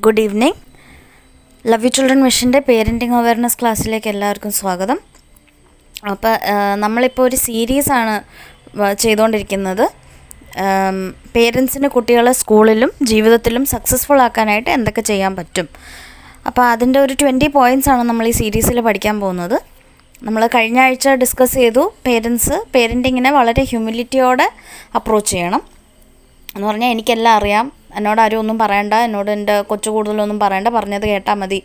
Good evening. Love you children മിഷൻ്റെ parenting awareness ക്ലാസ്സിലേക്ക് എല്ലാവർക്കും സ്വാഗതം. അപ്പോൾ നമ്മളിപ്പോൾ ഒരു സീരീസാണ് ചെയ്തുകൊണ്ടിരിക്കുന്നത്. പേരൻസിന് കുട്ടികളെ സ്കൂളിലും ജീവിതത്തിലും സക്സസ്ഫുൾ ആക്കാനായിട്ട് എന്തൊക്കെ ചെയ്യാൻ പറ്റും. അപ്പോൾ അതിൻ്റെ ഒരു 20 പോയിൻറ്റ്സാണ് നമ്മൾ ഈ സീരീസിൽ പഠിക്കാൻ പോകുന്നത്. നമ്മൾ കഴിഞ്ഞ ആഴ്ച ഡിസ്കസ് ചെയ്തു, പേരൻറ്റിങ്ങിനെ വളരെ ഹ്യൂമിലിറ്റിയോടെ അപ്രോച്ച് ചെയ്യണം എന്ന് പറഞ്ഞാൽ എനിക്കെല്ലാം അറിയാം, എന്നോട് ആരും ഒന്നും പറയണ്ട, എന്നോട് എൻ്റെ കൊച്ചു കൂടുതലൊന്നും പറയണ്ട, പറഞ്ഞത് കേട്ടാൽ മതി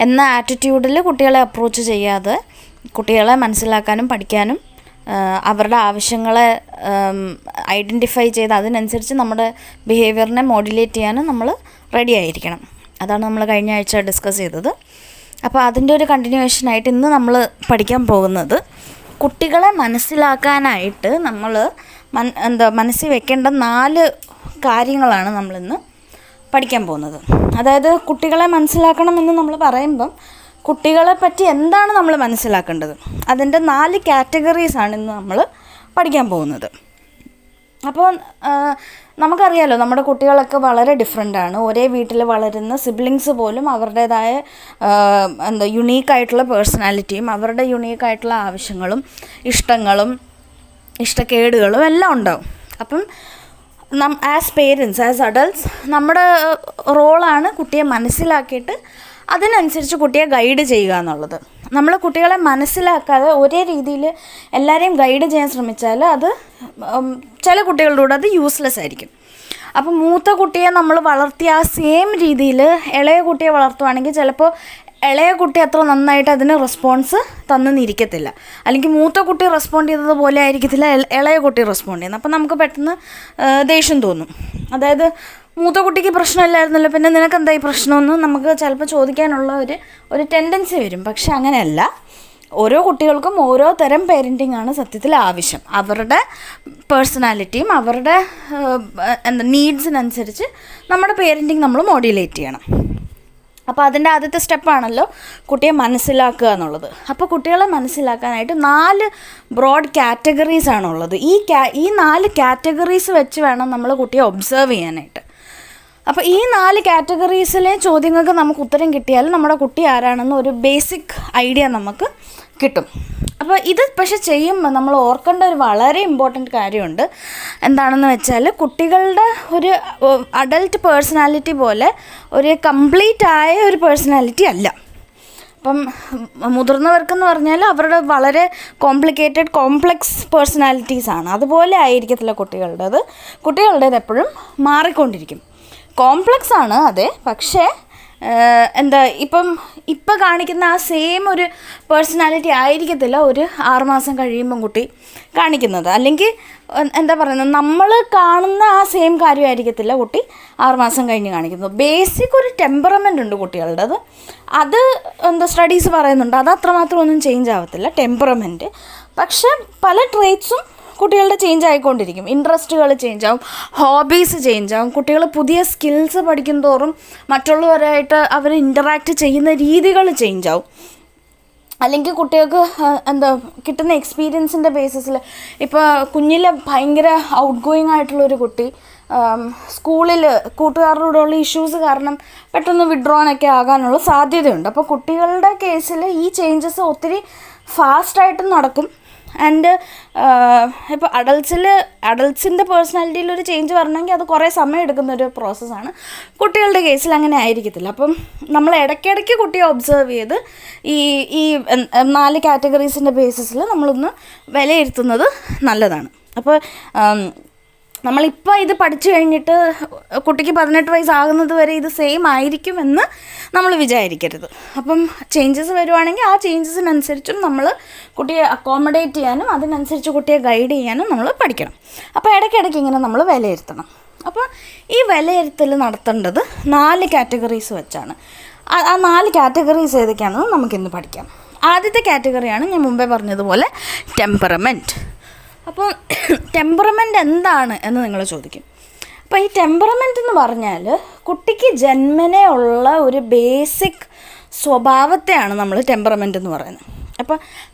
എന്ന ആറ്റിറ്റ്യൂഡിൽ കുട്ടികളെ അപ്രോച്ച് ചെയ്യാതെ കുട്ടികളെ മനസ്സിലാക്കാനും പഠിക്കാനും അവരുടെ ആവശ്യങ്ങളെ ഐഡൻറ്റിഫൈ ചെയ്ത് അതിനനുസരിച്ച് നമ്മുടെ ബിഹേവിയറിനെ മോഡുലേറ്റ് ചെയ്യാനും നമ്മൾ റെഡി ആയിരിക്കണം. അതാണ് നമ്മൾ കഴിഞ്ഞ ആഴ്ച ഡിസ്കസ് ചെയ്തത്. അപ്പോൾ അതിൻ്റെ ഒരു കണ്ടിന്യൂവേഷനായിട്ട് ഇന്ന് നമ്മൾ പഠിക്കാൻ പോകുന്നത് കുട്ടികളെ മനസ്സിലാക്കാനായിട്ട് നമ്മൾ മനസ്സിൽ വെക്കേണ്ട 4 കാര്യങ്ങളാണ് നമ്മളിന്ന് പഠിക്കാൻ പോകുന്നത്. അതായത് കുട്ടികളെ മനസ്സിലാക്കണമെന്ന് നമ്മൾ പറയുമ്പം കുട്ടികളെ പറ്റി എന്താണ് നമ്മൾ മനസ്സിലാക്കേണ്ടത്, അതിൻ്റെ 4 കാറ്റഗറീസാണ് ഇന്ന് നമ്മൾ പഠിക്കാൻ പോകുന്നത്. അപ്പോൾ നമുക്കറിയാലോ, നമ്മുടെ കുട്ടികളൊക്കെ വളരെ ഡിഫറെൻ്റാണ്. ഒരേ വീട്ടിൽ വളരുന്ന സിബ്ലിങ്സ് പോലും അവരുടേതായ യുണീക്കായിട്ടുള്ള പേഴ്സണാലിറ്റിയും അവരുടെ യുണീക്കായിട്ടുള്ള ആവശ്യങ്ങളും ഇഷ്ടങ്ങളും ഇഷ്ടക്കേടുകളും എല്ലാം ഉണ്ടാവും. അപ്പം ആസ് പേരൻസ്, ആസ് അഡൾട്ട്സ്, നമ്മുടെ റോളാണ് കുട്ടിയെ മനസ്സിലാക്കിയിട്ട് അതിനനുസരിച്ച് കുട്ടിയെ ഗൈഡ് ചെയ്യുക എന്നുള്ളത്. നമ്മൾ കുട്ടികളെ മനസ്സിലാക്കാതെ ഒരേ രീതിയിൽ എല്ലാവരെയും ഗൈഡ് ചെയ്യാൻ ശ്രമിച്ചാൽ അത് ചില കുട്ടികളുടെ കൂടെ അത് യൂസ്ലെസ് ആയിരിക്കും. അപ്പം മൂത്ത കുട്ടിയെ നമ്മൾ വളർത്തിയ ആ സെയിം രീതിയിൽ ഇളയ കുട്ടിയെ വളർത്തുവാണെങ്കിൽ ചിലപ്പോൾ ഇളയ കുട്ടി അത്ര നന്നായിട്ട് അതിന് റെസ്പോൺസ് തന്നിരിക്കത്തില്ല, അല്ലെങ്കിൽ മൂത്ത കുട്ടി റെസ്പോണ്ട് ചെയ്തതുപോലെ ആയിരിക്കത്തില്ല ഇളയ കുട്ടി റെസ്പോണ്ട് ചെയ്യുന്നത്. അപ്പം നമുക്ക് പെട്ടെന്ന് ദേഷ്യം തോന്നും. അതായത് മൂത്ത കുട്ടിക്ക് പ്രശ്നമില്ലായിരുന്നല്ലോ, പിന്നെ നിനക്കെന്താ ഈ പ്രശ്നമെന്ന് നമുക്ക് ചിലപ്പോൾ ചോദിക്കാനുള്ള ഒരു ടെൻഡൻസി വരും. പക്ഷെ അങ്ങനെയല്ല, ഓരോ കുട്ടികൾക്കും ഓരോ തരം പേരൻറ്റിംഗ് ആണ് സത്യത്തിൽ ആവശ്യം. അവരുടെ പേഴ്സണാലിറ്റിയും അവരുടെ നീഡ്സിനനുസരിച്ച് നമ്മുടെ പേരൻറ്റിംഗ് നമ്മൾ മോഡുലേറ്റ് ചെയ്യണം. അപ്പോൾ അതിൻ്റെ ആദ്യത്തെ സ്റ്റെപ്പാണല്ലോ കുട്ടിയെ മനസ്സിലാക്കുക എന്നുള്ളത്. അപ്പോൾ കുട്ടികളെ മനസ്സിലാക്കാനായിട്ട് 4 ബ്രോഡ് കാറ്റഗറീസാണുള്ളത്. ഈ 4 കാറ്റഗറീസ് വെച്ച് വേണം നമ്മൾ കുട്ടിയെ ഒബ്സർവ് ചെയ്യാനായിട്ട്. അപ്പോൾ ഈ 4 കാറ്റഗറീസിലെ ചോദ്യങ്ങൾക്ക് നമുക്ക് ഉത്തരം കിട്ടിയാൽ നമ്മുടെ കുട്ടി ആരാണെന്ന് ഒരു ബേസിക് ഐഡിയ നമുക്ക് കിട്ടും. അപ്പോൾ ഇത് പക്ഷെ ചെയ്യുമ്പോൾ നമ്മൾ ഓർക്കേണ്ട ഒരു വളരെ ഇമ്പോർട്ടൻറ്റ് കാര്യമുണ്ട്. എന്താണെന്ന് വെച്ചാൽ, കുട്ടികളുടെ ഒരു അഡൽട്ട് പേഴ്സണാലിറ്റി പോലെ ഒരു കംപ്ലീറ്റ് ആയ ഒരു പേഴ്സണാലിറ്റി അല്ല. അപ്പം മുതിർന്നവർക്കെന്ന് പറഞ്ഞാൽ അവരുടെ വളരെ കോംപ്ലക്സ് പേഴ്സണാലിറ്റീസാണ്. അതുപോലെ ആയിരിക്കത്തില്ല കുട്ടികളുടേത്. കുട്ടികളുടേത് എപ്പോഴും മാറിക്കൊണ്ടിരിക്കും. കോംപ്ലക്സ് ആണ് അതെ, പക്ഷേ ഇപ്പം കാണിക്കുന്ന ആ സെയിം ഒരു പേഴ്സണാലിറ്റി ആയിരിക്കത്തില്ല ഒരു 6 മാസം കഴിയുമ്പം കുട്ടി കാണിക്കുന്നത്. അല്ലെങ്കിൽ നമ്മൾ കാണുന്ന ആ സെയിം കാര്യമായിരിക്കത്തില്ല കുട്ടി 6 മാസം കഴിഞ്ഞ് കാണിക്കുന്നത്. ബേസിക് ഒരു ടെമ്പറമെൻ്റ് ഉണ്ട് കുട്ടികളുടേത്. അത് സ്റ്റഡീസ് പറയുന്നുണ്ട്, അത് അത്രമാത്രം ഒന്നും ചേഞ്ച് ആവത്തില്ല ടെമ്പറമെൻറ്റ്. പക്ഷെ പല ട്രേറ്റ്സും കുട്ടികളുടെ ചേഞ്ച് ആയിക്കൊണ്ടിരിക്കും. ഇൻട്രസ്റ്റുകൾ ചേഞ്ച് ആവും, ഹോബീസ് ചേഞ്ച് ആവും. കുട്ടികൾ പുതിയ സ്കിൽസ് പഠിക്കും തോറും മറ്റുള്ളവരായിട്ട് അവർ ഇൻറ്ററാക്റ്റ് ചെയ്യുന്ന രീതികൾ ചേഞ്ച് ആവും. അല്ലെങ്കിൽ കുട്ടികൾക്ക് കിട്ടുന്ന എക്സ്പീരിയൻസിൻ്റെ ബേസിസിൽ ഇപ്പോൾ കുഞ്ഞിലെ ഭയങ്കര ഔട്ട് ഗോയിങ് ആയിട്ടുള്ളൊരു കുട്ടി സ്കൂളിൽ കൂട്ടുകാരോടുള്ള ഇഷ്യൂസ് കാരണം പെട്ടെന്ന് വിഡ്രോണൊക്കെ ആകാനുള്ള സാധ്യതയുണ്ട്. അപ്പോൾ കുട്ടികളുടെ കേസിൽ ഈ ചേഞ്ചസ് ഒത്തിരി ഫാസ്റ്റായിട്ടും നടക്കും. ആൻഡ് ഇപ്പോൾ അഡൾട്ട്സിൻ്റെ പേഴ്സണാലിറ്റിയിലൊരു ചേഞ്ച് വരണമെങ്കിൽ അത് കുറേ സമയം എടുക്കുന്നൊരു പ്രോസസ്സാണ്. കുട്ടികളുടെ കേസിൽ അങ്ങനെ ആയിരിക്കത്തില്ല. അപ്പം നമ്മൾ ഇടയ്ക്കിടയ്ക്ക് കുട്ടിയെ ഒബ്സർവ് ചെയ്ത് ഈ 4 കാറ്റഗറീസിൻ്റെ ബേസിസിൽ നമ്മളൊന്ന് വിലയിരുത്തുന്നത് നല്ലതാണ്. അപ്പോൾ നമ്മളിപ്പോൾ ഇത് പഠിച്ചു കഴിഞ്ഞിട്ട് കുട്ടിക്ക് 18 വയസ്സാകുന്നത് വരെ ഇത് സെയിം ആയിരിക്കുമെന്ന് നമ്മൾ വിചാരിക്കരുത്. അപ്പം ചേഞ്ചസ് വരുവാണെങ്കിൽ ആ ചേഞ്ചസിനനുസരിച്ചും നമ്മൾ കുട്ടിയെ അക്കോമഡേറ്റ് ചെയ്യാനും അതിനനുസരിച്ച് കുട്ടിയെ ഗൈഡ് ചെയ്യാനും നമ്മൾ പഠിക്കണം. അപ്പോൾ ഇടയ്ക്കിടയ്ക്ക് ഇങ്ങനെ നമ്മൾ വിലയിരുത്തണം. അപ്പോൾ ഈ വിലയിരുത്തൽ നടത്തേണ്ടത് 4 കാറ്റഗറീസ് വെച്ചാണ്. ആ 4 കാറ്റഗറീസ് ഏതൊക്കെയാണെന്ന് നമുക്കിന്ന് പഠിക്കാം. ആദ്യത്തെ കാറ്റഗറിയാണ് ഞാൻ മുമ്പേ പറഞ്ഞതുപോലെ ടെമ്പറമെൻറ്റ്. അപ്പോൾ ടെമ്പറമെൻ്റ് എന്താണ് എന്ന് നിങ്ങൾ ചോദിക്കും. അപ്പോൾ ഈ ടെമ്പറമെൻ്റ് എന്ന് പറഞ്ഞാൽ കുട്ടിക്ക് ജന്മനെ ഉള്ള ഒരു ബേസിക് സ്വഭാവത്തെയാണ് നമ്മൾ ടെമ്പറമെൻ്റ് എന്ന് പറയുന്നത്. അപ്പോൾ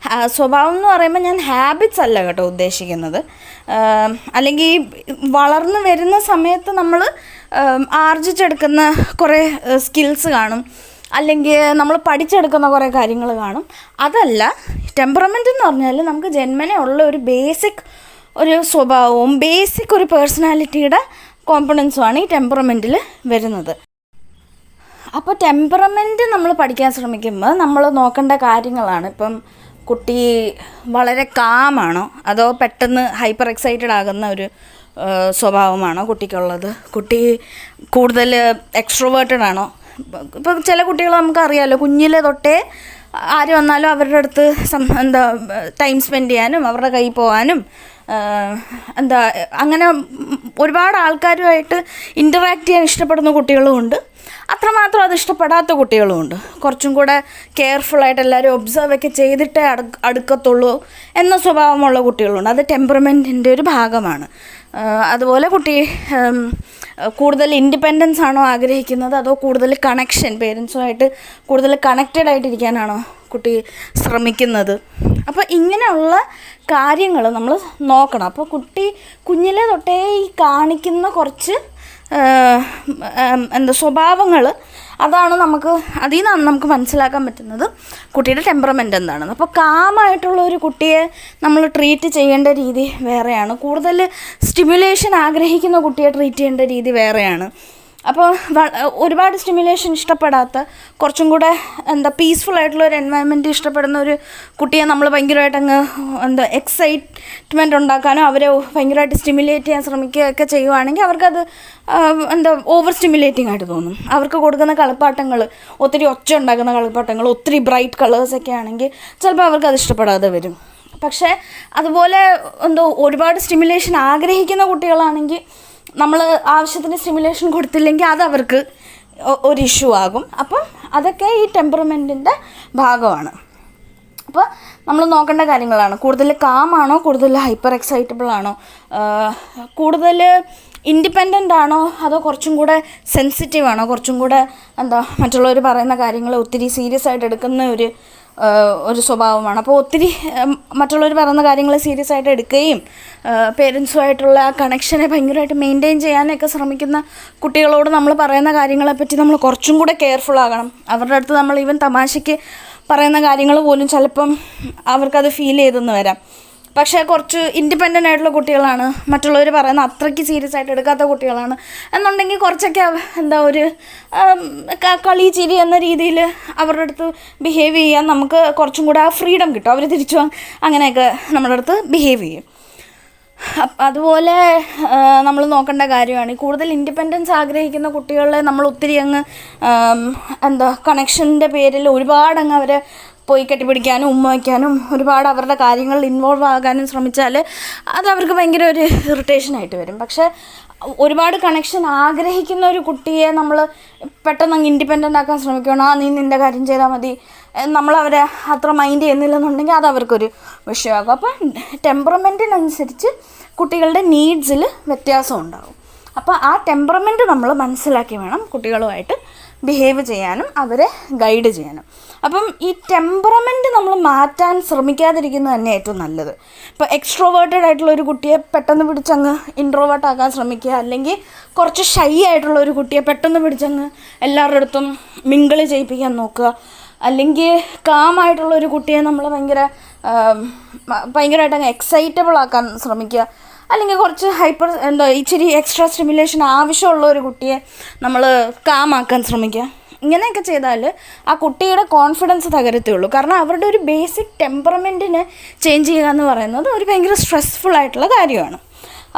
സ്വഭാവം എന്ന് പറയുമ്പോൾ ഞാൻ ഹാബിറ്റ്സ് അല്ല കേട്ടോ ഉദ്ദേശിക്കുന്നത്. അല്ലെങ്കിൽ വളർന്നു വരുന്ന സമയത്ത് നമ്മൾ ആർജിച്ചെടുക്കുന്ന കുറേ സ്കിൽസ് കാണും, അല്ലെങ്കിൽ നമ്മൾ പഠിച്ചെടുക്കുന്ന കുറേ കാര്യങ്ങൾ കാണും. അതല്ല, ടെമ്പറമെൻ്റ് എന്ന് പറഞ്ഞാൽ നമുക്ക് ജന്മനെ ഉള്ള ഒരു ബേസിക് ഒരു സ്വഭാവവും ബേസിക് ഒരു പേഴ്സണാലിറ്റിയുടെ കോമ്പണൻസുമാണ് ഈ ടെമ്പറമെൻറ്റിൽ വരുന്നത്. അപ്പോൾ ടെമ്പറമെൻറ്റ് നമ്മൾ പഠിക്കാൻ ശ്രമിക്കുമ്പോൾ നമ്മൾ നോക്കേണ്ട കാര്യങ്ങളാണ്. ഇപ്പം കുട്ടി വളരെ കാമാണോ അതോ പെട്ടെന്ന് ഹൈപ്പർ എക്സൈറ്റഡ് ആകുന്ന ഒരു സ്വഭാവമാണോ കുട്ടിക്കുള്ളത്? കുട്ടി കൂടുതൽ എക്സ്ട്രോവേർട്ടഡ് ആണോ? ഇപ്പം ചില കുട്ടികൾ നമുക്കറിയാമല്ലോ, കുഞ്ഞിലെ തൊട്ടേ ആര് വന്നാലും അവരുടെ അടുത്ത് ടൈം സ്പെൻഡ് ചെയ്യാനും അവരുടെ കയ്യിൽ പോകാനും അങ്ങനെ ഒരുപാട് ആൾക്കാരുമായിട്ട് ഇൻറ്ററാക്ട് ചെയ്യാൻ ഇഷ്ടപ്പെടുന്ന കുട്ടികളുമുണ്ട്, അത്രമാത്രം അത് ഇഷ്ടപ്പെടാത്ത കുട്ടികളുമുണ്ട്. കുറച്ചും കൂടെ കെയർഫുള്ളായിട്ട് എല്ലാവരും ഒബ്സർവ് ഒക്കെ ചെയ്തിട്ടേ അടുക്കത്തുള്ളൂ എന്ന സ്വഭാവമുള്ള കുട്ടികളുണ്ട്. അത് ടെമ്പറമെൻറ്റിൻ്റെ ഒരു ഭാഗമാണ്. അതുപോലെ കുട്ടി കൂടുതൽ ഇൻഡിപെൻഡൻസ് ആണോ ആഗ്രഹിക്കുന്നത് അതോ കൂടുതൽ കണക്ഷൻ, പേരൻസുമായിട്ട് കൂടുതൽ കണക്റ്റഡ് ആയിട്ടിരിക്കാനാണോ കുട്ടി ശ്രമിക്കുന്നത്? അപ്പോൾ ഇങ്ങനെയുള്ള കാര്യങ്ങൾ നമ്മൾ നോക്കണം. അപ്പോൾ കുട്ടി കുഞ്ഞിലെ തൊട്ടേ ഈ കാണിക്കുന്ന കുറച്ച് സ്വഭാവങ്ങൾ, അതാണ് അതിൽ നിന്നാണ് നമുക്ക് മനസ്സിലാക്കാൻ പറ്റുന്നത് കുട്ടിയുടെ ടെമ്പറമെൻ്റ് എന്താണെന്ന്. അപ്പോൾ കാമായിട്ടുള്ള ഒരു കുട്ടിയെ നമ്മൾ ട്രീറ്റ് ചെയ്യേണ്ട രീതി വേറെയാണ്, കൂടുതൽ സ്റ്റിമുലേഷൻ ആഗ്രഹിക്കുന്ന കുട്ടിയെ ട്രീറ്റ് ചെയ്യേണ്ട രീതി വേറെയാണ്. അപ്പോൾ ഒരുപാട് സ്റ്റിമുലേഷൻ ഇഷ്ടപ്പെടാത്ത, കുറച്ചും കൂടെ പീസ്ഫുൾ ഒരു എൻവയൺമെൻറ്റ് ഇഷ്ടപ്പെടുന്ന ഒരു കുട്ടിയെ നമ്മൾ ഭയങ്കരമായിട്ട് എക്സൈറ്റ്മെൻറ്റ് ഉണ്ടാക്കാനോ അവരെ ഭയങ്കരമായിട്ട് സ്റ്റിമുലേറ്റ് ചെയ്യാൻ ശ്രമിക്കുകയൊക്കെ ചെയ്യുവാണെങ്കിൽ അവർക്കത് ഓവർ സ്റ്റിമുലേറ്റിംഗ് ആയിട്ട് തോന്നും. അവർക്ക് കൊടുക്കുന്ന കളിപ്പാട്ടങ്ങൾ ഒത്തിരി ഒച്ച ഉണ്ടാക്കുന്ന കളിപ്പാട്ടങ്ങൾ, ഒത്തിരി ബ്രൈറ്റ് കളേഴ്സൊക്കെ ആണെങ്കിൽ ചിലപ്പോൾ അവർക്കത് ഇഷ്ടപ്പെടാതെ വരും. പക്ഷേ അതുപോലെ ഒരുപാട് സ്റ്റിമുലേഷൻ ആഗ്രഹിക്കുന്ന കുട്ടികളാണെങ്കിൽ നമ്മൾ ആവശ്യത്തിന് സ്റ്റിമുലേഷൻ കൊടുത്തില്ലെങ്കിൽ അത് അവർക്ക് ഒരു ഇഷ്യൂ ആകും. അപ്പം അതൊക്കെ ഈ ടെമ്പറമെൻറ്റിൻ്റെ ഭാഗമാണ്. അപ്പോൾ നമ്മൾ നോക്കേണ്ട കാര്യങ്ങളാണ്. കൂടുതൽ കാമാണോ, കൂടുതൽ ഹൈപ്പർ എക്സൈറ്റബിൾ ആണോ, കൂടുതൽ ഇൻഡിപെൻഡൻ്റ് ആണോ അതോ കുറച്ചും കൂടെ സെൻസിറ്റീവ് ആണോ, കുറച്ചും കൂടെ മറ്റുള്ളവർ പറയുന്ന കാര്യങ്ങൾ ഒത്തിരി സീരിയസ് ആയിട്ട് എടുക്കുന്ന ഒരു സ്വഭാവമാണ്. അപ്പോൾ ഒത്തിരി മറ്റുള്ളവർ പറയുന്ന കാര്യങ്ങൾ സീരിയസ് ആയിട്ട് എടുക്കുകയും പേരൻസുമായിട്ടുള്ള ആ കണക്ഷനെ ഭയങ്കരമായിട്ട് മെയിൻറ്റെയിൻ ചെയ്യാനൊക്കെ ശ്രമിക്കുന്ന കുട്ടികളോട് നമ്മൾ പറയുന്ന കാര്യങ്ങളെപ്പറ്റി നമ്മൾ കുറച്ചും കൂടെ കെയർഫുൾ ആകണം. അവരുടെ അടുത്ത് നമ്മൾ ഈവൻ തമാശയ്ക്ക് പറയുന്ന കാര്യങ്ങൾ പോലും ചിലപ്പം അവർക്കത് ഫീൽ ചെയ്തെന്ന് വരാം. പക്ഷേ കുറച്ച് ഇൻഡിപെൻഡൻ്റ് ആയിട്ടുള്ള കുട്ടികളാണ്, മറ്റുള്ളവർ പറയുന്ന അത്രയ്ക്ക് സീരിയസ് ആയിട്ട് എടുക്കാത്ത കുട്ടികളാണ് എന്നുണ്ടെങ്കിൽ കുറച്ചൊക്കെ ഒരു കളി ചിരി എന്ന രീതിയിൽ അവരുടെ അടുത്ത് ബിഹേവ് ചെയ്യാൻ നമുക്ക് കുറച്ചും കൂടെ ആ ഫ്രീഡം കിട്ടും. അവർ തിരിച്ചു അങ്ങനെയൊക്കെ നമ്മുടെ അടുത്ത് ബിഹേവ് ചെയ്യും. അതുപോലെ നമ്മൾ നോക്കേണ്ട കാര്യമാണ്, കൂടുതൽ ഇൻഡിപെൻഡൻസ് ആഗ്രഹിക്കുന്ന കുട്ടികളെ നമ്മൾ ഒത്തിരി കണക്ഷൻ്റെ പേരിൽ ഒരുപാടങ്ങ് അവരെ പോയി കെട്ടിപ്പിടിക്കാനും ഉമ്മ വയ്ക്കാനും ഒരുപാട് അവരുടെ കാര്യങ്ങളിൽ ഇൻവോൾവ് ആകാനും ശ്രമിച്ചാൽ അത് അവർക്ക് ഭയങ്കര ഒരു ഇറിറ്റേഷനായിട്ട് വരും. പക്ഷേ ഒരുപാട് കണക്ഷൻ ആഗ്രഹിക്കുന്ന ഒരു കുട്ടിയെ നമ്മൾ പെട്ടെന്ന് അങ്ങ് ഇൻഡിപെൻഡൻ്റ് ആക്കാൻ ശ്രമിക്കണം, നീ നിൻ്റെ കാര്യം ചെയ്താൽ മതി, നമ്മളവരെ അത്ര മൈൻഡ് ചെയ്യുന്നില്ലെന്നുണ്ടെങ്കിൽ അത് അവർക്കൊരു വിഷയമാകും. അപ്പം ടെമ്പറമെൻറ്റിനനുസരിച്ച് കുട്ടികളുടെ നീഡ്സിൽ വ്യത്യാസം ഉണ്ടാകും. അപ്പോൾ ആ ടെമ്പറമെൻറ്റ് നമ്മൾ മനസ്സിലാക്കി വേണം കുട്ടികളുമായിട്ട് ബിഹേവ് ചെയ്യാനും അവരെ ഗൈഡ് ചെയ്യാനും. അപ്പം ഈ ടെമ്പറമെൻറ്റ് നമ്മൾ മാറ്റാൻ ശ്രമിക്കാതിരിക്കുന്നത് തന്നെ ഏറ്റവും നല്ലത്. ഇപ്പോൾ എക്സ്ട്രോവേർട്ടഡ് ആയിട്ടുള്ള ഒരു കുട്ടിയെ പെട്ടെന്ന് പിടിച്ചങ്ങ് ഇൻട്രോവേർട്ട് ആക്കാൻ ശ്രമിക്കുക, അല്ലെങ്കിൽ കുറച്ച് ഷൈ ആയിട്ടുള്ള ഒരു കുട്ടിയെ പെട്ടെന്ന് പിടിച്ചങ്ങ് എല്ലാവരുടെ അടുത്തും മിങ്കിൾ ചെയ്യിപ്പിക്കാൻ നോക്കുക, അല്ലെങ്കിൽ കാമായിട്ടുള്ളൊരു കുട്ടിയെ നമ്മൾ ഭയങ്കരമായിട്ട് അങ്ങ് എക്സൈറ്റബിൾ ആക്കാൻ ശ്രമിക്കുക, അല്ലെങ്കിൽ കുറച്ച് ഇച്ചിരി എക്സ്ട്രാ സ്റ്റിമുലേഷൻ ആവശ്യമുള്ള ഒരു കുട്ടിയെ നമ്മൾ കാമാക്കാൻ ശ്രമിക്കുക. ഇങ്ങനെയൊക്കെ ചെയ്താൽ ആ കുട്ടിയുടെ കോൺഫിഡൻസ് തകരത്തേ ഉള്ളൂ. കാരണം അവരുടെ ഒരു ബേസിക് ടെമ്പറമെൻറ്റിനെ ചേഞ്ച് ചെയ്യുക എന്ന് പറയുന്നത് ഒരു ഭയങ്കര സ്ട്രെസ്ഫുൾ ആയിട്ടുള്ള കാര്യമാണ്.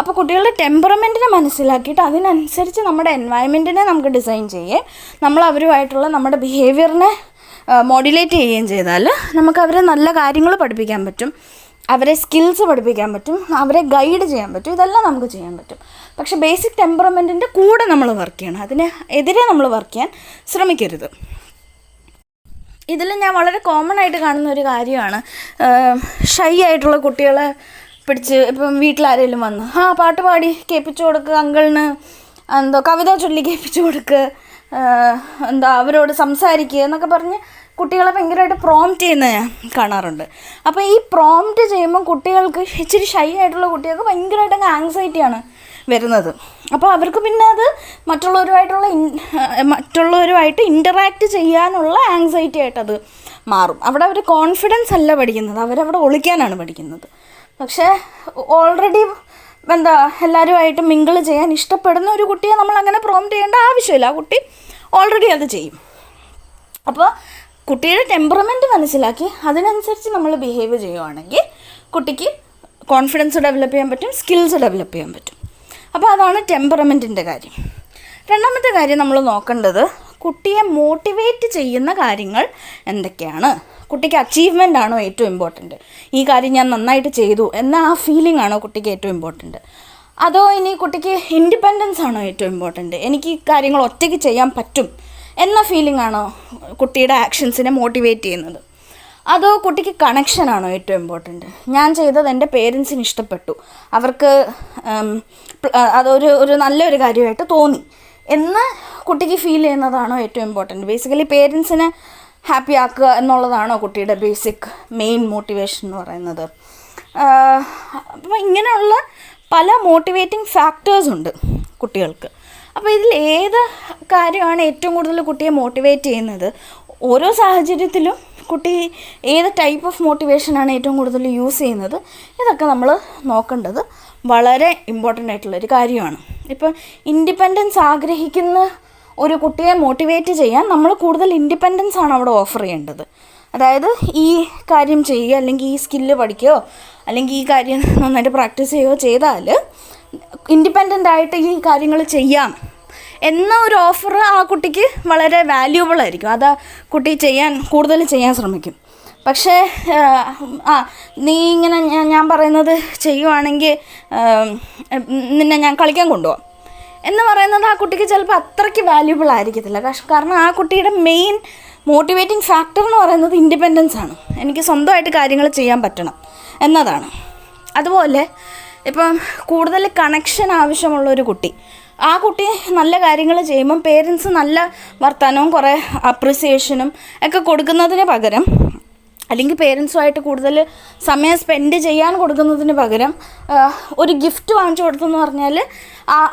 അപ്പോൾ കുട്ടികളുടെ ടെമ്പറമെൻറ്റിനെ മനസ്സിലാക്കിയിട്ട് അതിനനുസരിച്ച് നമ്മുടെ എൻവയൺമെൻറ്റിനെ നമുക്ക് ഡിസൈൻ ചെയ്യുകയും നമ്മൾ അവരുമായിട്ടുള്ള നമ്മുടെ ബിഹേവിയറിനെ മോഡുലേറ്റ് ചെയ്യുകയും ചെയ്താൽ നമുക്ക് അവരെ നല്ല കാര്യങ്ങൾ പഠിപ്പിക്കാൻ പറ്റും, അവരെ സ്കിൽസ് പഠിപ്പിക്കാൻ പറ്റും, അവരെ ഗൈഡ് ചെയ്യാൻ പറ്റും, ഇതെല്ലാം നമുക്ക് ചെയ്യാൻ പറ്റും. പക്ഷേ ബേസിക് ടെമ്പറമെൻറ്റിൻ്റെ കൂടെ നമ്മൾ വർക്ക് ചെയ്യണം, അതിനെതിരെ നമ്മൾ വർക്ക് ചെയ്യാൻ ശ്രമിക്കരുത്. ഇതിൽ ഞാൻ വളരെ കോമൺ ആയിട്ട് കാണുന്ന ഒരു കാര്യമാണ്, ഷൈ ആയിട്ടുള്ള കുട്ടികളെ പിടിച്ച് ഇപ്പം വീട്ടിലാരെങ്കിലും വന്ന് പാട്ട് പാടി കേൾപ്പിച്ചു കൊടുക്കുക, അങ്കിളിന് കവിത ചൊല്ലി കേൾപ്പിച്ചു കൊടുക്കുക, അവരോട് സംസാരിക്കുക എന്നൊക്കെ പറഞ്ഞ് കുട്ടികളെ ഭയങ്കരമായിട്ട് പ്രോംപ്റ്റ് ചെയ്യുന്നത് ഞാൻ കാണാറുണ്ട്. അപ്പോൾ ഈ പ്രോംപ്റ്റ് ചെയ്യുമ്പോൾ കുട്ടികൾക്ക് ഇച്ചിരി ഷൈ ആയിട്ടുള്ള കുട്ടികൾക്ക് ഭയങ്കരമായിട്ട് ആങ്സൈറ്റിയാണ്. വരുന്നത്. അപ്പോൾ അവർക്ക് പിന്നെ അത് മറ്റുള്ളവരുമായിട്ട് ഇൻ്ററാക്റ്റ് ചെയ്യാനുള്ള ആങ്സൈറ്റി ആയിട്ടത് മാറും. അവിടെ അവർ കോൺഫിഡൻസ് അല്ല പഠിക്കുന്നത്, അവരവിടെ ഒളിക്കാനാണ് പഠിക്കുന്നത്. പക്ഷേ ഓൾറെഡി എല്ലാവരുമായിട്ട് മിങ്കിൾ ചെയ്യാൻ ഇഷ്ടപ്പെടുന്ന ഒരു കുട്ടിയെ നമ്മൾ അങ്ങനെ പ്രോംപ്റ്റ് ചെയ്യേണ്ട ആവശ്യമില്ല. ആ കുട്ടി ഓൾറെഡി അത് ചെയ്യും. അപ്പോൾ കുട്ടിയുടെ ടെമ്പറമെൻറ്റ് മനസ്സിലാക്കി അതിനനുസരിച്ച് നമ്മൾ ബിഹേവ് ചെയ്യുവാണെങ്കിൽ കുട്ടിക്ക് കോൺഫിഡൻസ് ഡെവലപ്പ് ചെയ്യാൻ പറ്റും, സ്കിൽസ് ഡെവലപ്പ് ചെയ്യാൻ പറ്റും. അപ്പോൾ അതാണ് ടെമ്പറമെൻറ്റിൻ്റെ കാര്യം. രണ്ടാമത്തെ കാര്യം നമ്മൾ നോക്കേണ്ടത് കുട്ടിയെ മോട്ടിവേറ്റ് ചെയ്യുന്ന കാര്യങ്ങൾ എന്തൊക്കെയാണ്. കുട്ടിക്ക് അച്ചീവ്മെൻ്റ് ആണോ ഏറ്റവും ഇമ്പോർട്ടൻറ്റ്, ഈ കാര്യം ഞാൻ നന്നായിട്ട് ചെയ്തു എന്ന ആ ഫീലിംഗ് ആണോ കുട്ടിക്ക് ഏറ്റവും ഇമ്പോർട്ടൻറ്റ്, അതോ ഇനി കുട്ടിക്ക് ഇൻഡിപെൻഡൻസ് ആണോ ഏറ്റവും ഇമ്പോർട്ടൻറ്റ്, എനിക്ക് ഈ കാര്യങ്ങൾ ഒറ്റയ്ക്ക് ചെയ്യാൻ പറ്റും എന്ന ഫീലിംഗ് ആണോ കുട്ടിയുടെ ആക്ഷൻസിനെ മോട്ടിവേറ്റ് ചെയ്യുന്നത്, അതോ കുട്ടിക്ക് കണക്ഷനാണോ ഏറ്റവും ഇമ്പോർട്ടൻറ്റ്, ഞാൻ ചെയ്തത് എൻ്റെ പേരൻസിന് ഇഷ്ടപ്പെട്ടു, അവർക്ക് അതൊരു നല്ലൊരു കാര്യമായിട്ട് തോന്നി എന്ന് കുട്ടിക്ക് ഫീൽ ചെയ്യുന്നതാണോ ഏറ്റവും ഇമ്പോർട്ടൻറ്റ്. ബേസിക്കലി പേരൻസിനെ ഹാപ്പി ആക്കുക എന്നുള്ളതാണോ കുട്ടിയുടെ ബേസിക് മെയിൻ മോട്ടിവേഷൻ എന്ന് പറയുന്നത്. അപ്പോൾ ഇങ്ങനെയുള്ള പല മോട്ടിവേറ്റിംഗ് ഫാക്ടേഴ്സ് ഉണ്ട് കുട്ടികൾക്ക്. അപ്പോൾ ഇതിൽ ഏത് കാര്യമാണ് ഏറ്റവും കൂടുതൽ കുട്ടിയെ മോട്ടിവേറ്റ് ചെയ്യുന്നത്, ഓരോ സാഹചര്യത്തിലും കുട്ടി ഏത് ടൈപ്പ് ഓഫ് മോട്ടിവേഷനാണ് ഏറ്റവും കൂടുതൽ യൂസ് ചെയ്യുന്നത്, ഇതൊക്കെ നമ്മൾ നോക്കേണ്ടത് വളരെ ഇമ്പോർട്ടൻ്റ് ആയിട്ടുള്ളൊരു കാര്യമാണ്. ഇപ്പോൾ ഇൻഡിപെൻഡൻസ് ആഗ്രഹിക്കുന്ന ഒരു കുട്ടിയെ മോട്ടിവേറ്റ് ചെയ്യാൻ നമ്മൾ കൂടുതൽ ഇൻഡിപെൻഡൻസ് ആണ് അവിടെ ഓഫർ ചെയ്യേണ്ടത്. അതായത് ഈ കാര്യം ചെയ്യുക, അല്ലെങ്കിൽ ഈ സ്കില്ല് പഠിക്കുകയോ, അല്ലെങ്കിൽ ഈ കാര്യം നന്നായിട്ട് പ്രാക്ടീസ് ചെയ്യുകയോ ചെയ്താൽ ഇൻഡിപെൻഡൻ്റ് ആയിട്ട് ഈ കാര്യങ്ങൾ ചെയ്യാം എന്ന ഒരു ഓഫർ ആ കുട്ടിക്ക് വളരെ വാല്യൂബിൾ ആയിരിക്കും. അത് കുട്ടി കൂടുതൽ ചെയ്യാൻ ശ്രമിക്കും. പക്ഷേ നീ ഇങ്ങനെ ഞാൻ പറയുന്നത് ചെയ്യുവാണെങ്കിൽ നിന്നെ ഞാൻ കളിക്കാൻ കൊണ്ടുപോകാം എന്ന് പറയുന്നത് ആ കുട്ടിക്ക് ചിലപ്പോൾ അത്രയ്ക്ക് വാല്യൂബിൾ ആയിരിക്കത്തില്ല. കാരണം ആ കുട്ടിയുടെ മെയിൻ മോട്ടിവേറ്റിംഗ് ഫാക്ടർ എന്ന് പറയുന്നത് ഇൻഡിപെൻഡൻസ് ആണ്, എനിക്ക് സ്വന്തമായിട്ട് കാര്യങ്ങൾ ചെയ്യാൻ പറ്റണം എന്നതാണ്. അതുപോലെ ഇപ്പം കൂടുതൽ കണക്ഷൻ ആവശ്യമുള്ളൊരു കുട്ടി, ആ കുട്ടി നല്ല കാര്യങ്ങൾ ചെയ്യുമ്പം പേരൻസ് നല്ല വർത്തമാനവും കുറേ അപ്രിസിയേഷനും ഒക്കെ കൊടുക്കുന്നതിന് പകരം, അല്ലെങ്കിൽ പേരൻസുമായിട്ട് കൂടുതൽ സമയം സ്പെൻഡ് ചെയ്യാൻ കൊടുക്കുന്നതിന് പകരം ഒരു ഗിഫ്റ്റ് വാങ്ങിച്ചു കൊടുത്തെന്ന് പറഞ്ഞാൽ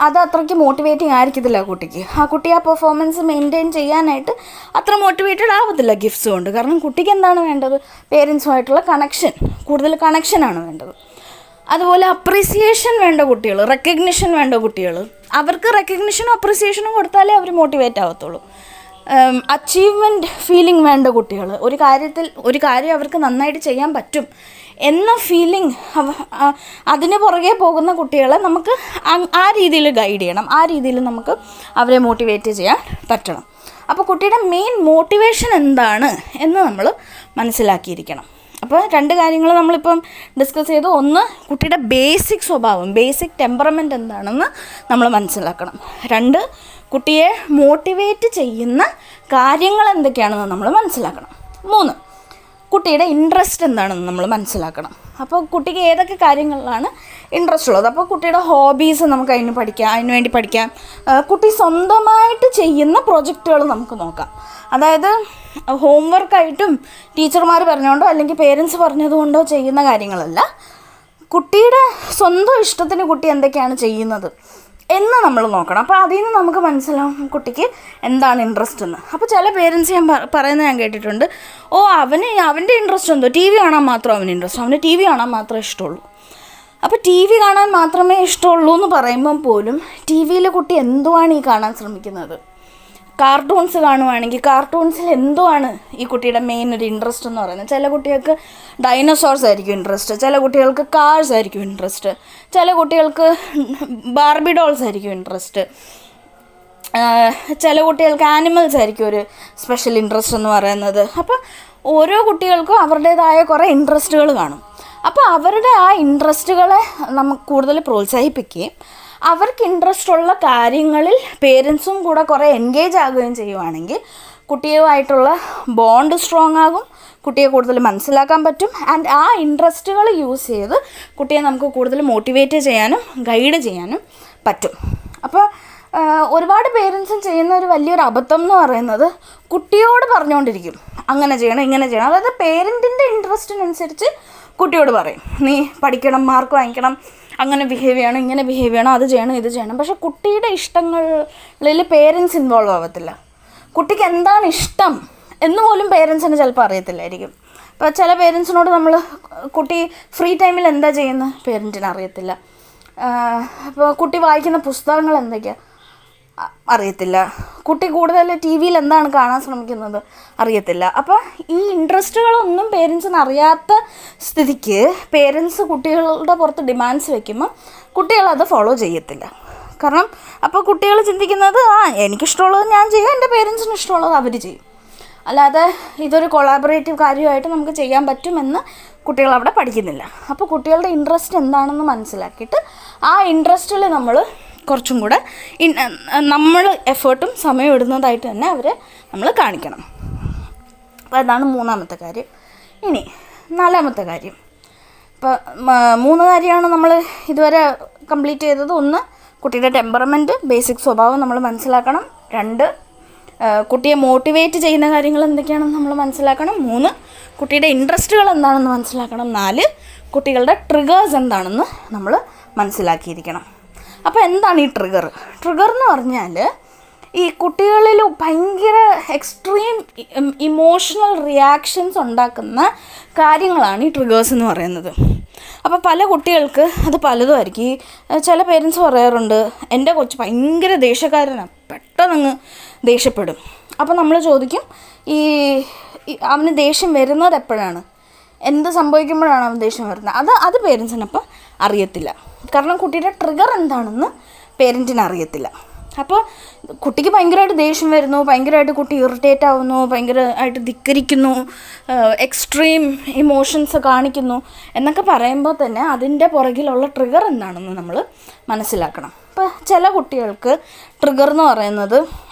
അത് അത്രയ്ക്ക് മോട്ടിവേറ്റിംഗ് ആയിരിക്കത്തില്ല കുട്ടിക്ക്. ആ കുട്ടി ആ പെർഫോമൻസ് മെയിൻറ്റെയിൻ ചെയ്യാനായിട്ട് അത്ര മോട്ടിവേറ്റഡ് ആവത്തില്ല ഗിഫ്റ്റ്സ് കൊണ്ട്. കാരണം കുട്ടിക്ക് എന്താണ് വേണ്ടത്, പേരൻസുമായിട്ടുള്ള കൂടുതൽ കണക്ഷനാണ് വേണ്ടത്. അതുപോലെ അപ്രീസിയേഷൻ വേണ്ട കുട്ടികൾ, റെക്കഗ്നിഷൻ വേണ്ട കുട്ടികൾ, അവർക്ക് റെക്കഗ്നിഷനും അപ്രീസിയേഷനും കൊടുത്താലേ അവർ മോട്ടിവേറ്റ് ആവത്തുള്ളൂ. അച്ചീവ്മെൻറ്റ് ഫീലിംഗ് വേണ്ട കുട്ടികൾ, ഒരു കാര്യം അവർക്ക് നന്നായിട്ട് ചെയ്യാൻ പറ്റും എന്ന ഫീലിംഗ് അതിന് പുറകെ പോകുന്ന കുട്ടികളെ നമുക്ക് ആ രീതിയിൽ ഗൈഡ് ചെയ്യണം, ആ രീതിയിൽ നമുക്ക് അവരെ മോട്ടിവേറ്റ് ചെയ്യാൻ പറ്റണം. അപ്പോൾ കുട്ടിയുടെ മെയിൻ മോട്ടിവേഷൻ എന്താണ് എന്ന് നമ്മൾ മനസ്സിലാക്കിയിരിക്കണം. അപ്പോൾ രണ്ട് കാര്യങ്ങൾ നമ്മളിപ്പം ഡിസ്കസ് ചെയ്തു. ഒന്ന്, കുട്ടിയുടെ ബേസിക് സ്വഭാവം, ബേസിക് ടെമ്പറമെൻറ്റ് എന്താണെന്ന് നമ്മൾ മനസ്സിലാക്കണം. രണ്ട്, കുട്ടിയെ മോട്ടിവേറ്റ് ചെയ്യുന്ന കാര്യങ്ങൾ എന്തൊക്കെയാണെന്ന് നമ്മൾ മനസ്സിലാക്കണം. മൂന്ന്, കുട്ടിയുടെ ഇൻട്രസ്റ്റ് എന്താണെന്ന് നമ്മൾ മനസ്സിലാക്കണം. അപ്പോൾ കുട്ടിക്ക് ഏതൊക്കെ കാര്യങ്ങളിലാണ് ഇൻട്രസ്റ്റ് ഉള്ളത്, അപ്പോൾ കുട്ടിയുടെ ഹോബീസ് നമുക്ക് അതിന് വേണ്ടി പഠിക്കാം. കുട്ടി സ്വന്തമായിട്ട് ചെയ്യുന്ന പ്രൊജക്റ്റുകൾ നമുക്ക് നോക്കാം. അതായത് ഹോംവർക്കായിട്ടും ടീച്ചർമാർ പറഞ്ഞുകൊണ്ടോ അല്ലെങ്കിൽ പേരൻസ് പറഞ്ഞതുകൊണ്ടോ ചെയ്യുന്ന കാര്യങ്ങളല്ല, കുട്ടിയുടെ സ്വന്തം ഇഷ്ടത്തിന് കുട്ടി എന്തൊക്കെയാണ് ചെയ്യുന്നത് എന്ന് നമ്മൾ നോക്കണം. അപ്പോൾ അതിൽ നിന്ന് നമുക്ക് മനസ്സിലാവും കുട്ടിക്ക് എന്താണ് ഇൻട്രസ്റ്റ് എന്ന്. അപ്പോൾ ചില പേരൻസ് പറയുന്നത് ഞാൻ കേട്ടിട്ടുണ്ട്, അവൻ്റെ ഇൻട്രസ്റ്റ് എന്തോ ടി വി കാണാൻ മാത്രം അവന് ടി വി കാണാൻ മാത്രമേ ഇഷ്ടമുള്ളൂ. അപ്പോൾ ടി വി കാണാൻ മാത്രമേ ഇഷ്ടമുള്ളൂ എന്ന് പറയുമ്പം പോലും ടി വിയിൽ കുട്ടി എന്തുവാണ് ഈ കാണാൻ ശ്രമിക്കുന്നത്. കാർട്ടൂൺസ് കാണുവാണെങ്കിൽ കാർട്ടൂൺസിൽ എന്തുവാണ് ഈ കുട്ടിയുടെ മെയിൻ ഒരു ഇൻട്രസ്റ്റ് എന്ന് പറയുന്നത്. ചില കുട്ടികൾക്ക് ഡൈനോസോർസ് ആയിരിക്കും ഇൻട്രസ്റ്റ്, ചില കുട്ടികൾക്ക് കാർസ് ആയിരിക്കും ഇൻട്രസ്റ്റ്, ചില കുട്ടികൾക്ക് ബാർബി ഡോൾസ് ആയിരിക്കും ഇൻട്രസ്റ്റ്, ചില കുട്ടികൾക്ക് ആനിമൽസ് ആയിരിക്കും ഒരു സ്പെഷ്യൽ ഇൻട്രസ്റ്റ് എന്ന് പറയുന്നത്. അപ്പോൾ ഓരോ കുട്ടികൾക്കും അവരുടേതായ കുറേ ഇൻട്രസ്റ്റുകൾ കാണും. അപ്പോൾ അവരുടെ ആ ഇൻട്രസ്റ്റുകളെ നമുക്ക് കൂടുതൽ പ്രോത്സാഹിപ്പിക്കുകയും അവർക്ക് ഇൻട്രസ്റ്റ് ഉള്ള കാര്യങ്ങളിൽ പേരൻസും കൂടെ കുറേ എൻഗേജ് ആകുകയും ചെയ്യുവാണെങ്കിൽ കുട്ടിയുമായിട്ടുള്ള ബോണ്ട് സ്ട്രോങ് ആകും, കുട്ടിയെ കൂടുതൽ മനസ്സിലാക്കാൻ പറ്റും. ആൻഡ് ആ ഇൻട്രസ്റ്റുകൾ യൂസ് ചെയ്ത് കുട്ടിയെ നമുക്ക് കൂടുതൽ മോട്ടിവേറ്റ് ചെയ്യാനും ഗൈഡ് ചെയ്യാനും പറ്റും. അപ്പോൾ ഒരുപാട് പേരൻസും ചെയ്യുന്ന ഒരു വലിയൊരു അബദ്ധം എന്ന് പറയുന്നത് കുട്ടിയോട് പറഞ്ഞുകൊണ്ടിരിക്കും അങ്ങനെ ചെയ്യണം ഇങ്ങനെ ചെയ്യണം. അതായത് പേരൻറ്റിൻ്റെ ഇൻട്രസ്റ്റിനനുസരിച്ച് കുട്ടിയോട് പറയും, നീ പഠിക്കണം, മാർക്ക് വാങ്ങിക്കണം, അങ്ങനെ ബിഹേവ് ചെയ്യണം, ഇങ്ങനെ ബിഹേവ് ചെയ്യണം, അത് ചെയ്യണം, ഇത് ചെയ്യണം. പക്ഷെ കുട്ടിയുടെ ഇഷ്ടങ്ങളിൽ പേരൻസ് ഇൻവോൾവ് ആവത്തില്ല. കുട്ടിക്ക് എന്താണ് ഇഷ്ടം എന്ന് പോലും പേരൻസിന് ചിലപ്പോൾ അറിയത്തില്ലായിരിക്കും. ഇപ്പോൾ ചില പേരൻസിനോട് നമ്മൾ കുട്ടി ഫ്രീ ടൈമിൽ എന്താ ചെയ്യുന്നത് പേരൻറ്റിന് അറിയത്തില്ല. ഇപ്പോൾ കുട്ടി വായിക്കുന്ന പുസ്തകങ്ങൾ എന്തൊക്കെയാണ് അറിയത്തില്ല. കുട്ടി കൂടുതൽ ടി വിയിൽ എന്താണ് കാണാൻ ശ്രമിക്കുന്നത് അറിയത്തില്ല. അപ്പോൾ ഈ ഇൻട്രസ്റ്റുകളൊന്നും പേരൻസിന് അറിയാത്ത സ്ഥിതിക്ക് പേരൻസ് കുട്ടികളുടെ പുറത്ത് ഡിമാൻഡ്സ് വയ്ക്കുമ്പോൾ കുട്ടികളത് ഫോളോ ചെയ്യത്തില്ല. കാരണം അപ്പോൾ കുട്ടികൾ ചിന്തിക്കുന്നത് എനിക്കിഷ്ടമുള്ളത് ഞാൻ ചെയ്യും, എൻ്റെ പേരൻസിന് ഇഷ്ടമുള്ളത് അവർ ചെയ്യും. അല്ലാതെ ഇതൊരു കൊളാബറേറ്റീവ് കാര്യമായിട്ട് നമുക്ക് ചെയ്യാൻ പറ്റുമെന്ന് കുട്ടികളവിടെ പഠിക്കുന്നില്ല. അപ്പോൾ കുട്ടികളുടെ ഇൻട്രസ്റ്റ് എന്താണെന്ന് മനസ്സിലാക്കിയിട്ട് ആ ഇൻട്രസ്റ്റിൽ നമ്മൾ കുറച്ചും കൂടെ നമ്മൾ എഫേർട്ടും സമയം ഇടുന്നതായിട്ട് തന്നെ അവരെ നമ്മൾ കാണിക്കണം. അപ്പോൾ അതാണ് മൂന്നാമത്തെ കാര്യം. ഇനി നാലാമത്തെ കാര്യം. ഇപ്പോൾ 3 കാര്യമാണ് നമ്മൾ ഇതുവരെ കംപ്ലീറ്റ് ചെയ്തത്. 1, കുട്ടിയുടെ ടെമ്പറമെൻറ്റ്, ബേസിക് സ്വഭാവം നമ്മൾ മനസ്സിലാക്കണം. 2, കുട്ടിയെ മോട്ടിവേറ്റ് ചെയ്യുന്ന കാര്യങ്ങൾ എന്തൊക്കെയാണെന്ന് നമ്മൾ മനസ്സിലാക്കണം. 3, കുട്ടിയുടെ ഇൻട്രസ്റ്റുകൾ എന്താണെന്ന് മനസ്സിലാക്കണം. 4, കുട്ടികളുടെ ട്രിഗേഴ്സ് എന്താണെന്ന് നമ്മൾ മനസ്സിലാക്കിയിരിക്കണം. അപ്പോൾ എന്താണ് ഈ ട്രിഗർ എന്ന് പറഞ്ഞാൽ ഈ കുട്ടികളിൽ ഭയങ്കര എക്സ്ട്രീം ഇമോഷണൽ റിയാക്ഷൻസ് ഉണ്ടാക്കുന്ന കാര്യങ്ങളാണ് ഈ ട്രിഗേഴ്സ് എന്ന് പറയുന്നത്. അപ്പോൾ പല കുട്ടികൾക്ക് അത് പലതുമായിരിക്കും. ഈ ചില പേരൻസ് പറയാറുണ്ട്, എൻ്റെ കൊച്ച് ഭയങ്കര ദേഷ്യക്കാരനാണ്, പെട്ടെന്നങ്ങ് ദേഷ്യപ്പെടും. അപ്പോൾ നമ്മൾ ചോദിക്കും, ഈ അവന് ദേഷ്യം വരുന്നത് എപ്പോഴാണ്, എന്ത് സംഭവിക്കുമ്പോഴാണ് അവൻ ദേഷ്യം വരുന്നത്? അത് പേരൻസിനപ്പം അറിയത്തില്ല. കാരണം കുട്ടിയുടെ ട്രിഗർ എന്താണെന്ന് പേരൻറ്റിന് അറിയത്തില്ല. അപ്പോൾ കുട്ടിക്ക് ഭയങ്കരമായിട്ട് ദേഷ്യം വരുന്നു, ഭയങ്കരമായിട്ട് കുട്ടി ഇറിറ്റേറ്റ് ആവുന്നു, ഭയങ്കരമായിട്ട് ധിക്കരിക്കുന്നു, എക്സ്ട്രീം ഇമോഷൻസ് കാണിക്കുന്നു എന്നൊക്കെ പറയുമ്പോൾ തന്നെ അതിൻ്റെ പുറകിലുള്ള ട്രിഗർ എന്താണെന്ന് നമ്മൾ മനസ്സിലാക്കണം. ഇപ്പോൾ ചില കുട്ടികൾക്ക് ട്രിഗർ എന്ന് പറയുന്നത്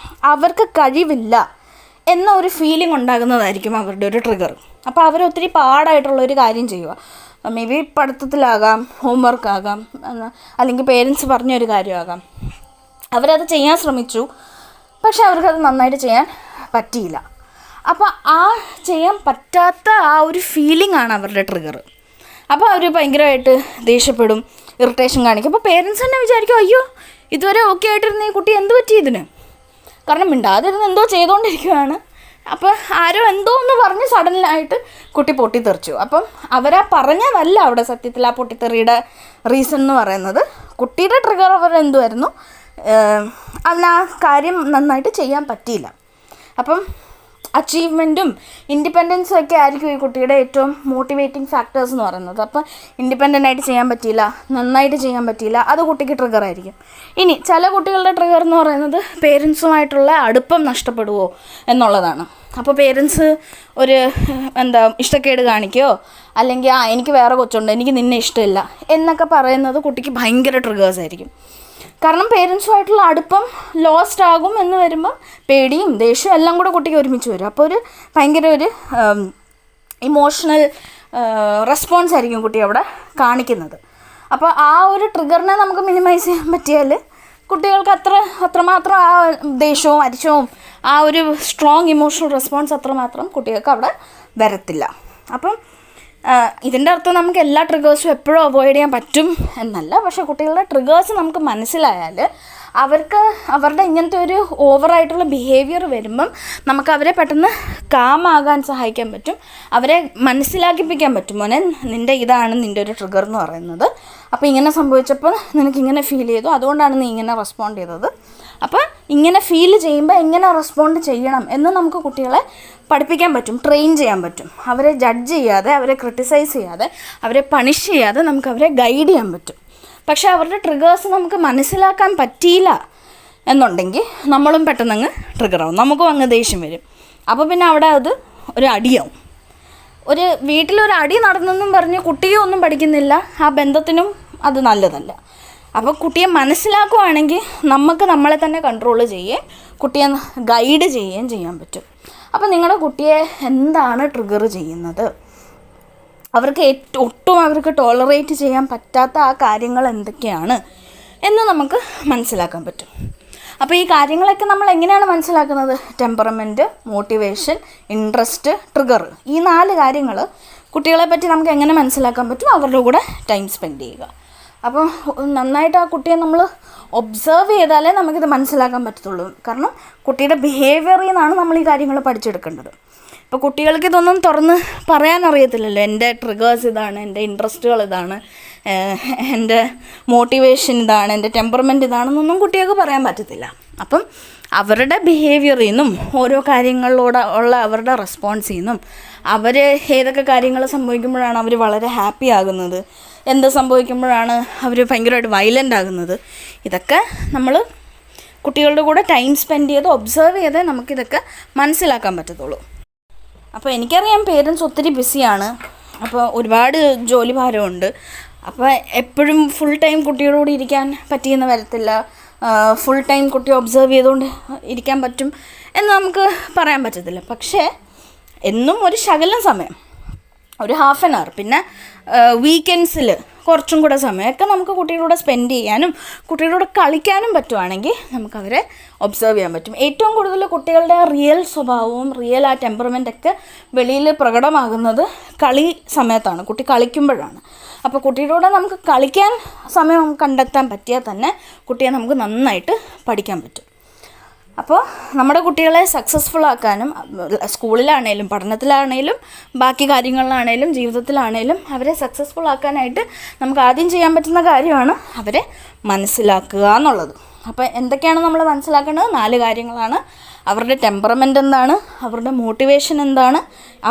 അവർക്ക് കഴിവില്ല എന്ന ഒരു ഫീലിംഗ് ഉണ്ടാകുന്നതായിരിക്കും അവരുടെ ഒരു ട്രിഗർ. അപ്പോൾ അവരൊത്തിരി പാടായിട്ടുള്ളൊരു കാര്യം ചെയ്യുക, മേ ബി പഠിത്തത്തിലാകാം, ഹോംവർക്കാകാം, അല്ലെങ്കിൽ പേരൻസ് പറഞ്ഞൊരു കാര്യമാകാം. അവരത് ചെയ്യാൻ ശ്രമിച്ചു, പക്ഷെ അവർക്കത് നന്നായിട്ട് ചെയ്യാൻ പറ്റിയില്ല. അപ്പോൾ ആ ചെയ്യാൻ പറ്റാത്ത ആ ഒരു ഫീലിംഗ് ആണ് അവരുടെ ട്രിഗർ. അപ്പോൾ അവർ ഭയങ്കരമായിട്ട് ദേഷ്യപ്പെടും, ഇറിറ്റേഷൻ കാണിക്കും. അപ്പോൾ പേരൻസ് തന്നെ വിചാരിക്കും, അയ്യോ ഇതുവരെ ഓക്കെ ആയിട്ടിരുന്ന ഈ കുട്ടി എന്ത് പറ്റി ഇതിന്? കാരണം മിണ്ടാതിരുന്ന് എന്തോ ചെയ്തുകൊണ്ടിരിക്കുകയാണ്. അപ്പോൾ ആരോ എന്തോ എന്ന് പറഞ്ഞ് സഡനായിട്ട് കുട്ടി പൊട്ടിത്തെറിച്ചു. അപ്പം അവരാ പറഞ്ഞതല്ല അവിടെ സത്യത്തിൽ ആ പൊട്ടിത്തെറിയുടെ റീസൺ എന്ന് പറയുന്നത്. കുട്ടിയുടെ ട്രിഗർ അവരെന്തുമായിരുന്നു, അതിന് ആ കാര്യം നന്നായിട്ട് ചെയ്യാൻ പറ്റിയില്ല. അപ്പം അച്ചീവ്മെൻറ്റും ഇൻഡിപെൻഡൻസും ഒക്കെ ആയിരിക്കും ഈ കുട്ടിയുടെ ഏറ്റവും മോട്ടിവേറ്റിംഗ് ഫാക്ടേഴ്സ് എന്ന് പറയുന്നത്. അപ്പം ഇൻഡിപെൻഡൻ്റായിട്ട് ചെയ്യാൻ പറ്റിയില്ല, നന്നായിട്ട് ചെയ്യാൻ പറ്റിയില്ല, അത് കുട്ടിക്ക് ട്രിഗറായിരിക്കും. ഇനി ചില കുട്ടികളുടെ ട്രിഗർ എന്ന് പറയുന്നത് പേരൻസുമായിട്ടുള്ള അടുപ്പം നഷ്ടപ്പെടുമോ എന്നുള്ളതാണ്. അപ്പോൾ പേരൻസ് ഒരു ഇഷ്ടക്കേട് കാണിക്കുകയോ അല്ലെങ്കിൽ എനിക്ക് വേറെ കൊച്ചുണ്ട്, എനിക്ക് നിന്നെ ഇഷ്ടമില്ല എന്നൊക്കെ പറയുന്നത് കുട്ടിക്ക് ഭയങ്കര ട്രിഗേഴ്സ് ആയിരിക്കും. കാരണം പേരൻസുമായിട്ടുള്ള അടുപ്പം ലോസ്റ്റ് ആകും എന്ന് വരുമ്പോൾ പേടിയും ദേഷ്യവും എല്ലാം കൂടെ കുട്ടിക്ക് ഒരുമിച്ച് വരും. അപ്പോൾ ഭയങ്കര ഒരു ഇമോഷണൽ റെസ്പോൺസ് ആയിരിക്കും കുട്ടി അവിടെ കാണിക്കുന്നത്. അപ്പോൾ ആ ഒരു ട്രിഗറിനെ നമുക്ക് മിനിമൈസ് ചെയ്യാൻ പറ്റിയാൽ കുട്ടികൾക്ക് അത്രമാത്രം ആ ദേഷ്യവും അരിശവും ആ ഒരു സ്ട്രോങ് ഇമോഷണൽ റെസ്പോൺസ് അത്രമാത്രം കുട്ടികൾക്ക് അവിടെ വരത്തില്ല. അപ്പം ഇതിൻ്റെ അർത്ഥം നമുക്ക് എല്ലാ ട്രിഗേഴ്സും എപ്പോഴും അവോയ്ഡ് ചെയ്യാൻ പറ്റും എന്നല്ല. പക്ഷേ കുട്ടികളുടെ ട്രിഗേഴ്സ് നമുക്ക് മനസ്സിലായാൽ അവർക്ക് അവരുടെ ഇങ്ങനത്തെ ഒരു ഓവറായിട്ടുള്ള ബിഹേവിയർ വരുമ്പം നമുക്ക് അവരെ പെട്ടെന്ന് കാമാകാൻ സഹായിക്കാൻ പറ്റും, അവരെ മനസ്സിലാക്കിപ്പിക്കാൻ പറ്റും. മോനെ നിൻ്റെ ഇതാണ് നിൻ്റെ ഒരു ട്രിഗർ എന്ന് പറയുന്നത്. അപ്പോൾ ഇങ്ങനെ സംഭവിച്ചപ്പോൾ നിനക്കിങ്ങനെ ഫീൽ ചെയ്തു, അതുകൊണ്ടാണ് നീ ഇങ്ങനെ റെസ്പോണ്ട് ചെയ്തത്. അപ്പോൾ ഇങ്ങനെ ഫീൽ ചെയ്യുമ്പോൾ എങ്ങനെ റെസ്പോണ്ട് ചെയ്യണം എന്ന് നമുക്ക് കുട്ടികളെ പഠിപ്പിക്കാൻ പറ്റും, ട്രെയിൻ ചെയ്യാൻ പറ്റും. അവരെ ജഡ്ജ് ചെയ്യാതെ, അവരെ ക്രിട്ടിസൈസ് ചെയ്യാതെ, അവരെ പണിഷ് ചെയ്യാതെ നമുക്ക് അവരെ ഗൈഡ് ചെയ്യാൻ പറ്റും. പക്ഷേ അവരുടെ ട്രിഗേഴ്സ് നമുക്ക് മനസ്സിലാക്കാൻ പറ്റിയില്ല എന്നുണ്ടെങ്കിൽ നമ്മളും പെട്ടെന്നങ്ങ് ട്രിഗറാവും, നമുക്കും അങ്ങ് ദേഷ്യം വരും. അപ്പോൾ പിന്നെ അവിടെ അത് ഒരു അടിയാവും. ഒരു വീട്ടിലൊരു അടി നടന്നെന്നും പറഞ്ഞ് കുട്ടിയും ഒന്നും പഠിക്കുന്നില്ല, ആ ബന്ധത്തിനും അത് നല്ലതല്ല. അപ്പോൾ കുട്ടിയെ മനസ്സിലാക്കുകയാണെങ്കിൽ നമുക്ക് നമ്മളെ തന്നെ കൺട്രോൾ ചെയ്യുകയും കുട്ടിയെ ഗൈഡ് ചെയ്യുകയും ചെയ്യാൻ പറ്റും. അപ്പോൾ നിങ്ങളുടെ കുട്ടിയെ എന്താണ് ട്രിഗർ ചെയ്യുന്നത്, അവർക്ക് ഒട്ടും അവർക്ക് ടോളറേറ്റ് ചെയ്യാൻ പറ്റാത്ത ആ കാര്യങ്ങൾ എന്തൊക്കെയാണ് എന്ന് നമുക്ക് മനസ്സിലാക്കാൻ പറ്റും. അപ്പോൾ ഈ കാര്യങ്ങളൊക്കെ നമ്മൾ എങ്ങനെയാണ് മനസ്സിലാക്കുന്നത്? ടെമ്പറമെൻറ്റ്, മോട്ടിവേഷൻ, ഇൻട്രസ്റ്റ്, ട്രിഗർ, ഈ 4 കാര്യങ്ങൾ കുട്ടികളെ പറ്റി നമുക്ക് എങ്ങനെ മനസ്സിലാക്കാൻ പറ്റും? അവരുടെ കൂടെ ടൈം സ്പെൻഡ് ചെയ്യുക. അപ്പോൾ നന്നായിട്ട് ആ കുട്ടിയെ നമ്മൾ ഒബ്സർവ് ചെയ്താലേ നമുക്കിത് മനസ്സിലാക്കാൻ പറ്റത്തുള്ളൂ. കാരണം കുട്ടിയുടെ ബിഹേവിയറിൽ നിന്നാണ് നമ്മൾ ഈ കാര്യങ്ങൾ പഠിച്ചെടുക്കേണ്ടത്. ഇപ്പോൾ കുട്ടികൾക്ക് ഇതൊന്നും തുറന്ന് പറയാനറിയത്തില്ലല്ലോ. എൻ്റെ ട്രിഗേഴ്സ് ഇതാണ്, എൻ്റെ ഇൻട്രസ്റ്റുകൾ ഇതാണ്, എൻ്റെ മോട്ടിവേഷൻ ഇതാണ്, എൻ്റെ ടെമ്പർമെൻറ്റ് ഇതാണെന്നൊന്നും കുട്ടികൾക്ക് പറയാൻ പറ്റത്തില്ല. അപ്പം അവരുടെ ബിഹേവിയറിൽ നിന്നും ഓരോ കാര്യങ്ങളിലൂടെ ഉള്ള അവരുടെ റെസ്പോൺസിൽ നിന്നും അവർ ഏതൊക്കെ കാര്യങ്ങൾ സംഭവിക്കുമ്പോഴാണ് അവർ വളരെ ഹാപ്പി ആകുന്നത്, എന്ത് സംഭവിക്കുമ്പോഴാണ് അവർ ഭയങ്കരമായിട്ട് വയലൻ്റ് ആകുന്നത്, ഇതൊക്കെ നമ്മൾ കുട്ടികളുടെ കൂടെ ടൈം സ്പെൻഡ് ചെയ്ത് ഒബ്സർവ് ചെയ്തേ നമുക്കിതൊക്കെ മനസ്സിലാക്കാൻ പറ്റത്തുള്ളൂ. അപ്പോൾ എനിക്കറിയാം പേരൻസ് ഒത്തിരി ബിസിയാണ്, അപ്പോൾ ഒരുപാട് ജോലി ഭാരമുണ്ട്. അപ്പോൾ എപ്പോഴും ഫുൾ ടൈം കുട്ടികളോട് ഇരിക്കാൻ പറ്റിയെന്ന് വരത്തില്ല, ഫുൾ ടൈം കുട്ടിയെ ഒബ്സർവ് ചെയ്തുകൊണ്ട് ഇരിക്കാൻ പറ്റും എന്ന് നമുക്ക് പറയാൻ പറ്റത്തില്ല. പക്ഷേ എന്നും ഒരു ശകലം സമയം, ഒരു ഹാഫ് ആൻ അവർ, പിന്നെ വീക്കെൻഡ്സിൽ കുറച്ചും കൂടെ സമയമൊക്കെ നമുക്ക് കുട്ടികളോട് സ്പെൻഡ് ചെയ്യാനും കുട്ടികളോട് കളിക്കാനും പറ്റുവാണെങ്കിൽ നമുക്കവരെ ഒബ്സർവ് ചെയ്യാൻ പറ്റും. ഏറ്റവും കൂടുതൽ കുട്ടികളുടെ റിയൽ സ്വഭാവവും റിയൽ ആ ടെമ്പർമെൻറ്റൊക്കെ വെളിയിൽ പ്രകടമാകുന്നത് കളി സമയത്താണ്, കുട്ടി കളിക്കുമ്പോഴാണ്. അപ്പോൾ കുട്ടികളോട് നമുക്ക് കളിക്കാൻ സമയം കണ്ടെത്താൻ പറ്റിയാൽ തന്നെ കുട്ടിയെ നമുക്ക് നന്നായിട്ട് പഠിക്കാൻ പറ്റും. അപ്പോൾ നമ്മുടെ കുട്ടികളെ സക്സസ്ഫുൾ ആക്കാനും സ്കൂളിലാണേലും പഠനത്തിലാണേലും ബാക്കി കാര്യങ്ങളിലാണേലും ജീവിതത്തിലാണേലും അവരെ സക്സസ്ഫുൾ ആക്കാനായിട്ട് നമുക്ക് ആദ്യം ചെയ്യാൻ പറ്റുന്ന കാര്യമാണ് അവരെ മനസ്സിലാക്കുക എന്നുള്ളത്. അപ്പോൾ എന്തൊക്കെയാണ് നമ്മൾ മനസ്സിലാക്കേണ്ടത്? 4 കാര്യങ്ങളാണ്. അവരുടെ ടെമ്പറമെൻ്റ് എന്താണ്, അവരുടെ മോട്ടിവേഷൻ എന്താണ്,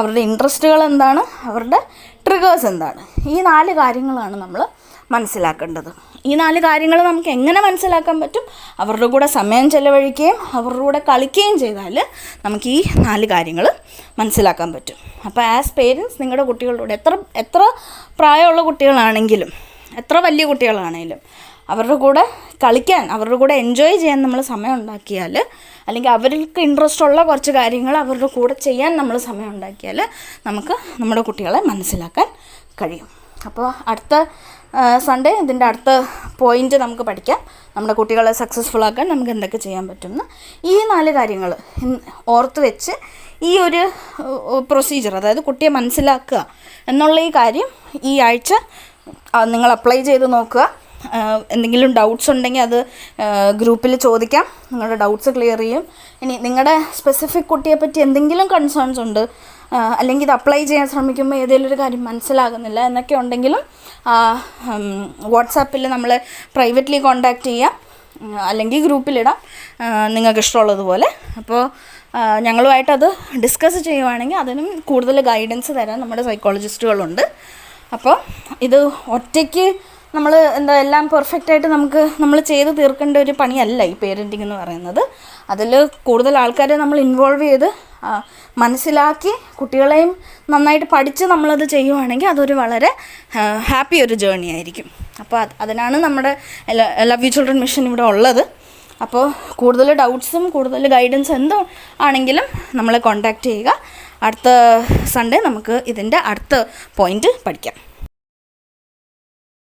അവരുടെ ഇൻട്രസ്റ്റുകൾ എന്താണ്, അവരുടെ ട്രിഗേഴ്സ് എന്താണ്. ഈ 4 കാര്യങ്ങളാണ് നമ്മൾ മനസ്സിലാക്കേണ്ടത്. ഈ 4 കാര്യങ്ങൾ നമുക്ക് എങ്ങനെ മനസ്സിലാക്കാൻ പറ്റും? അവരുടെ കൂടെ സമയം ചെലവഴിക്കുകയും അവരുടെ കൂടെ കളിക്കുകയും ചെയ്താൽ നമുക്ക് ഈ 4 കാര്യങ്ങൾ മനസ്സിലാക്കാൻ പറ്റും. അപ്പോൾ ആസ് പേരൻസ് നിങ്ങളുടെ കുട്ടികളോട് എത്ര പ്രായമുള്ള കുട്ടികളാണെങ്കിലും എത്ര വലിയ കുട്ടികളാണെങ്കിലും അവരുടെ കൂടെ കളിക്കാൻ, അവരുടെ കൂടെ എൻജോയ് ചെയ്യാൻ നമ്മൾ സമയം ഉണ്ടാക്കിയാൽ, അല്ലെങ്കിൽ അവർക്ക് ഇൻട്രസ്റ്റ് ഉള്ള കുറച്ച് കാര്യങ്ങൾ അവരുടെ കൂടെ ചെയ്യാൻ നമ്മൾ സമയം ഉണ്ടാക്കിയാൽ നമുക്ക് നമ്മുടെ കുട്ടികളെ മനസ്സിലാക്കാൻ കഴിയും. അപ്പോൾ അടുത്ത സൺഡേ ഇതിൻ്റെ അടുത്ത പോയിൻ്റ് നമുക്ക് പഠിക്കാം. നമ്മുടെ കുട്ടികളെ സക്സസ്ഫുൾ ആക്കാൻ നമുക്ക് എന്തൊക്കെ ചെയ്യാൻ പറ്റുമെന്ന്. ഈ 4 കാര്യങ്ങൾ ഓർത്ത് വെച്ച് ഈ ഒരു പ്രൊസീജിയർ, അതായത് കുട്ടിയെ മനസ്സിലാക്കുക എന്നുള്ള ഈ കാര്യം ഈ ആഴ്ച നിങ്ങൾ അപ്ലൈ ചെയ്ത് നോക്കുക. എന്തെങ്കിലും ഡൗട്ട്സ് ഉണ്ടെങ്കിൽ അത് ഗ്രൂപ്പിൽ ചോദിക്കാം, നിങ്ങളുടെ ഡൗട്ട്സ് ക്ലിയർ ചെയ്യും. ഇനി നിങ്ങളുടെ സ്പെസിഫിക് കുട്ടിയെപ്പറ്റി എന്തെങ്കിലും കൺസേൺസ് ഉണ്ട്, അല്ലെങ്കിൽ ഇത് അപ്ലൈ ചെയ്യാൻ ശ്രമിക്കുമ്പോൾ ഏതെങ്കിലും ഒരു കാര്യം മനസ്സിലാകുന്നില്ല എന്നൊക്കെ ഉണ്ടെങ്കിലും വാട്സാപ്പിൽ നമ്മൾ പ്രൈവറ്റ്ലി കോൺടാക്റ്റ് ചെയ്യാം, അല്ലെങ്കിൽ ഗ്രൂപ്പിലിടാം, നിങ്ങൾക്ക് ഇഷ്ടമുള്ളതുപോലെ. അപ്പോൾ ഞങ്ങളുമായിട്ടത് ഡിസ്കസ് ചെയ്യുവാണെങ്കിൽ അതിനും കൂടുതൽ ഗൈഡൻസ് തരാൻ നമ്മുടെ സൈക്കോളജിസ്റ്റുകളുണ്ട്. അപ്പോൾ ഇത് ഒറ്റയ്ക്ക് നമ്മൾ എല്ലാം പെർഫെക്റ്റായിട്ട് നമ്മൾ ചെയ്ത് തീർക്കേണ്ട ഒരു പണിയല്ല ഈ പേരൻറ്റിങ് എന്ന് പറയുന്നത്. അതിൽ കൂടുതൽ ആൾക്കാരെ നമ്മൾ ഇൻവോൾവ് ചെയ്ത് മനസ്സിലാക്കി കുട്ടികളെയും നന്നായിട്ട് പഠിച്ച് നമ്മളത് ചെയ്യുവാണെങ്കിൽ അതൊരു വളരെ ഹാപ്പി ഒരു ജേർണി ആയിരിക്കും. അപ്പോൾ അതിനാണ് നമ്മുടെ ലവ് യു ചിൽഡ്രൻ മിഷൻ ഇവിടെ ഉള്ളത്. അപ്പോൾ കൂടുതൽ ഡൗട്ട്സും കൂടുതൽ ഗൈഡൻസ് എന്തോ ആണെങ്കിലും നമ്മളെ കോൺടാക്റ്റ് ചെയ്യുക. അടുത്ത സൺഡേ നമുക്ക് ഇതിൻ്റെ അടുത്ത പോയിൻ്റ് പഠിക്കാം.